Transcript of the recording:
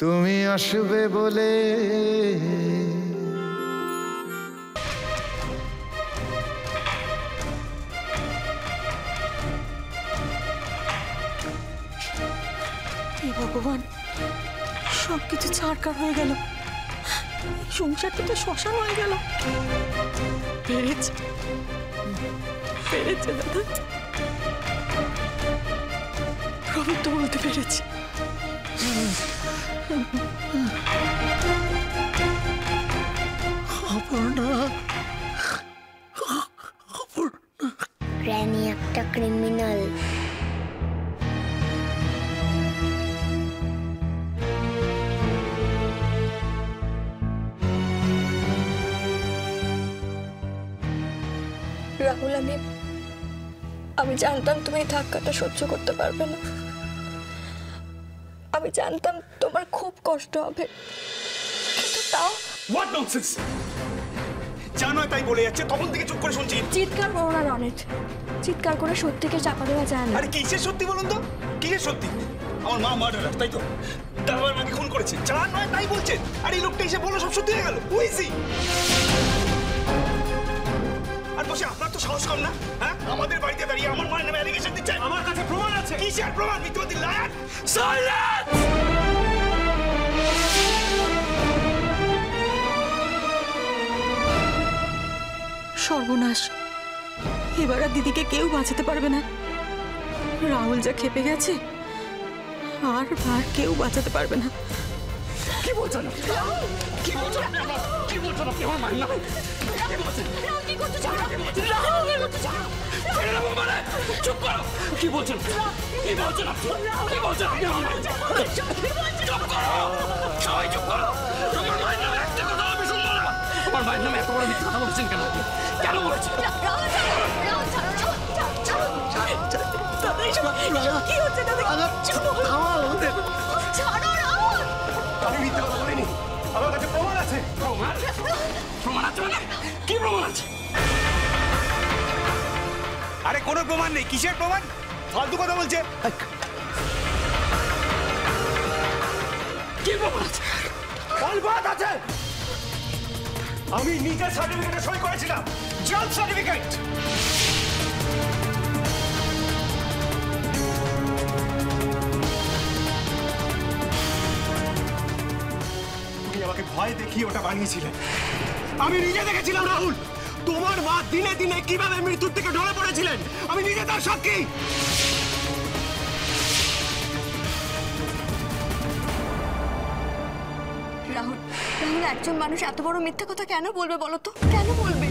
তুমি আসবে বলে ভগবান, সবকিছু ছাড়কার হয়ে গেল। সংসারটা তো শ্মশান হয়ে গেল। পেরেছে পেরেছে দাদা, প্রভু তো বলতে পেরেছে। রানী একটা ক্রিমিনাল। রাহুল, আমি জানতাম তুমি এই ধাক্কাটা সহ্য করতে পারবে না। আমি জানতাম তোমার খুব কষ্ট হবে, কিন্তু তাও। What nonsense! জানো তাই বলে যাচ্ছে, তখন থেকে চুপ করে শুনছি। চিৎকার করো না রনেট, চিৎকার করে সত্যিকে চাপা দেওয়া যায় না। আরে কিসের সত্যি বলুন তো, কিসের সত্যি? আমার মা মার্ডারার, তাই তো? দাবার মাকে খুন করেছে, চালান নয় তাই বলছেন। আর এই লোকটা এসে বললো সব সত্যি হয়ে গেল। হুইসি আর বসে আপনার তো সাহস কম না? হ্যাঁ, আমাদের বাড়িতে দাঁড়িয়ে আমার মায়ের নামে অ্যালিগেশন দিচ্ছেন। আমার কাছে প্রমাণ আছে। কিসের প্রমাণ? মিথ্যাবাদী লায়ার! সাইলেন্স! সর্বনাশ, এবার আর দিদিকে কেউ বাঁচাতে পারবে না। রাহুল যা খেপে গেছে, আর কেউ বাঁচাতে পারবে না। কি বলছেন? কি বলছেন? কি বলছেন আপনি আমার মায়ের নামে? কি বলছেন? কি করতে চান? রাহুল কি করতে চান? ছেড়ে দাও আমারে! চুপ করো! কি বলছেন? কি বলছেন আপনি? কি বলছেন আপনি আমার মায়ের নামে? চুপ করো! সবাই চুপ করো! আমার মায়ের নামে একটা কথা আমি শুনবো না! আমার মায়ের নামে এত বড় মিথ্যা কথা বলছেন কেন আপনি? কেন বলেছেন? কি হচ্ছে দাদা? আমি মিথ্যা কথা বলিনি। আমার কাছে প্রমাণ আছে। প্রমাণ? প্রমাণ আছে মানে? কি প্রমাণ আছে? আরে কোনো প্রমাণ নেই। কিসের প্রমাণ? ফালতু কথা বলছে। কি প্রমাণ আছে? অলবাদ আছে। আমি নিজের সার্টিফিকেটে সই করেছিলাম। জাল সার্টিফিকেট। আমাকে ভয় দেখিয়ে ওটা বানিয়েছিলেন। আমি নিজে দেখেছিলাম রাহুল, তোমার মা দিনে দিনে কিভাবে মৃত্যুর থেকে ঢলে পড়েছিলেন। আমি নিজে তার সাক্ষী। রাহুল, রাহুল, একজন মানুষ এত বড় মিথ্যা কথা কেন বলবে বলো তো? কেন বলবে?